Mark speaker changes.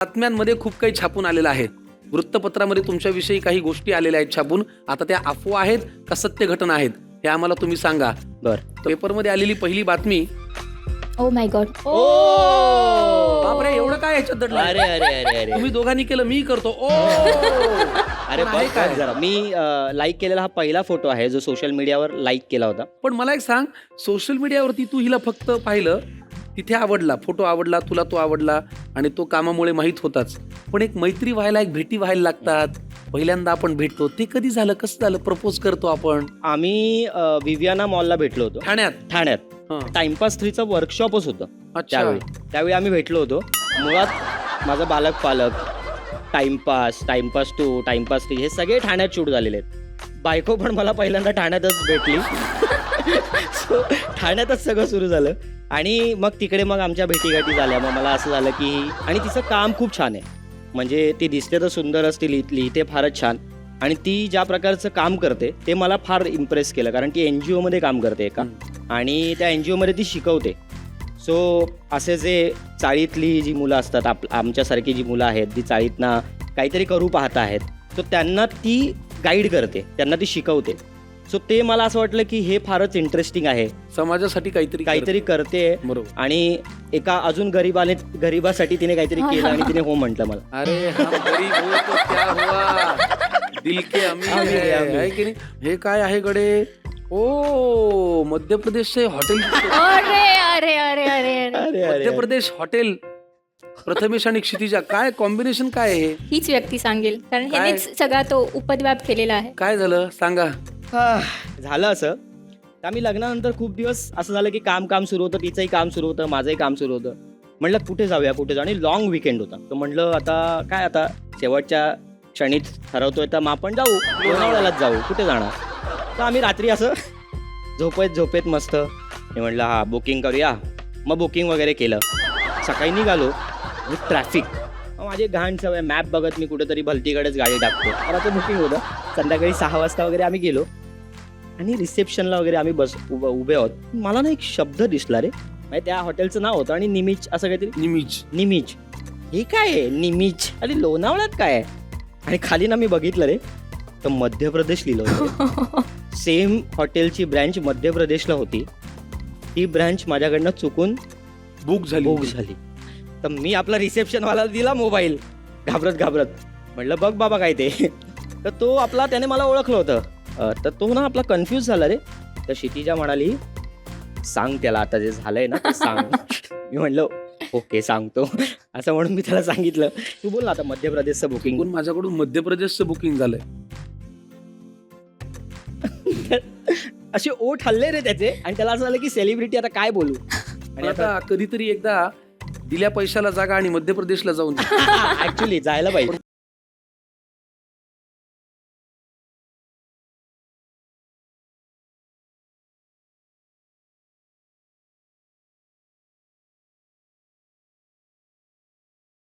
Speaker 1: बातम्यांमध्ये खूप काही छापून आलेलं आहे. वृत्तपत्रामध्ये तुमच्याविषयी काही गोष्टी आलेल्या आहेत छापून. आता त्या अफवा आहेत का सत्य घटना आहेत हे आम्हाला तुम्ही सांगा. पेपरमध्ये आलेली पहिली बातमी.
Speaker 2: Oh my God.
Speaker 1: बापरे, एवढं काय ह्याच्यात दडलं?
Speaker 3: अरे अरे अरे अरे
Speaker 1: तुम्ही दोघांनी केलं, मी करतो. ओ
Speaker 3: अरे
Speaker 1: पण आहे
Speaker 3: बघ
Speaker 1: काय?
Speaker 3: जरा मी लाईक केलेला हा पहिला फोटो आहे जो सोशल मीडियावर लाईक केला होता.
Speaker 1: पण मला एक सांग, सोशल मीडियावरती तू हिला फक्त पाहिलं, तिथे आवडला, फोटो आवडला, तुला तो आवडला आणि तो कामामुळे माहीत होताच. पण एक मैत्री व्हायला, एक भेटी व्हायला लागतात. पहिल्यांदा आपण भेटतो, ते कधी झालं, कसं झालं, प्रपोज करतो आपण?
Speaker 3: आम्ही विवियाना मॉलला भेटलो होतो ठाण्यात. टाइमपास 3चं वर्कशॉपच होतं
Speaker 1: अच्छा.
Speaker 3: त्यावेळी आम्ही भेटलो होतो. मुळात माझा बालक पालक, टाइमपास 2, टाइमपास 3 हे सगळे ठाण्यात शूट झालेले आहेत. बायको पण मला पहिल्यांदा ठाण्यातच भेटली. So, ठाण्यातच सगळं सुरू झालं आणि मग तिकडे मग आमच्या भेटीगाठी झाल्या. मग मला असं झालं की, आणि तिचं काम खूप छान आहे. म्हणजे ती दिसते तर सुंदरच, ती लिहिते फारच छान आणि ती ज्या प्रकारचं काम करते ते मला फार इम्प्रेस केलं. कारण ती NGO मध्ये काम करते एका, आणि त्या NGO मध्ये ती शिकवते. सो असे जे चाळीतली जी मुलं असतात, आमच्यासारखी जी मुलं आहेत, जी चाळीतना काहीतरी करू पाहत आहेत, सो त्यांना ती गाईड करते, त्यांना ती शिकवते. सो ते मला असं वाटलं की हे फारच इंटरेस्टिंग आहे.
Speaker 1: समाजासाठी काहीतरी
Speaker 3: करते.
Speaker 1: बरोबर.
Speaker 3: आणि एका अजून गरीबासाठी तिने काहीतरी केलं आणि तिने हो म्हटलं मला.
Speaker 1: अरे हम गरीब हो तो क्या हुआ, दिल के अमीर है की नाही? हे काय आहे गडे? ओ, मध्य प्रदेशचे हॉटेल.
Speaker 2: अरे अरे अरे अरे अरे
Speaker 1: मध्य प्रदेश हॉटेल, प्रथमेश आणि क्षितिजा, काय कॉम्बिनेशन काय आहे?
Speaker 2: हीच व्यक्ती सांगेल, कारण
Speaker 1: काय?
Speaker 2: ह्यानेच सगळा तो उपद्व्याप केलेला आहे.
Speaker 1: काय झालं सांगा.
Speaker 3: झालं असं तर आम्ही लग्नानंतर खूप दिवस असं झालं की काम सुरू होतं, तिचंही काम सुरू होतं, माझंही काम सुरू होतं. म्हटलं कुठे जाऊया आणि लॉंग विकेंड होता. तर म्हटलं आता शेवटच्या क्षणीच ठरवतोय तर मग आपण जाऊ, लोणावळ्यालाच जाऊ, कुठे जाणार. तर आम्ही रात्री असं झोपेत मस्त मी म्हटलं हा बुकिंग करूया. मग बुकिंग वगैरे केलं. सकाळी निघालो, ट्रॅफिक. माझी घाण सवय, मॅप बघत मी कुठेतरी भलतीकडेच गाडी टाकतो. तर आता बुकिंग होतं. संध्याकाळी 6 वाजता वगैरे आम्ही गेलो आणि रिसेप्शनला वगैरे आम्ही उभे आहोत. मला ना एक शब्द दिसला रे, म्हणजे त्या हॉटेलचं नाव होतं आणि निमिच असं काहीतरी. निमिच हे काय आहे? निमिच आणि लोणावळ्यात काय आहे? आणि खाली ना मी बघितलं रे, तर मध्य प्रदेश लिहिलं होतं. सेम हॉटेलची ब्रँच मध्य प्रदेशला होती. ती ब्रँच माझ्याकडनं चुकून बुक झाली. तर मी आपला रिसेप्शनवाला दिला मोबाईल, घाबरत म्हटलं बघ बाबा काय ते. तर तो आपला, त्याने मला ओळखलं होतं. तर तो ना आपला कन्फ्यूज झाला रे. तर क्षितिजा म्हणाली सांग त्याला आता जे झालंय ना ते सांग. मी म्हणलं ओके सांगतो असं म्हणून मी त्याला सांगितलं. तू बोल ना आता मध्य प्रदेशचं बुकिंग.
Speaker 1: माझ्याकडून मध्य प्रदेशचं बुकिंग झालंय.
Speaker 3: असे ओठ हल्ले रे त्याचे, आणि त्याला असं झालं की सेलिब्रिटी आता काय बोलू.
Speaker 1: आणि आता कधीतरी एकदा दिल्या पैशाला जागा आणि मध्य प्रदेशला जाऊन
Speaker 3: ऍक्च्युली जायला पाहिजे.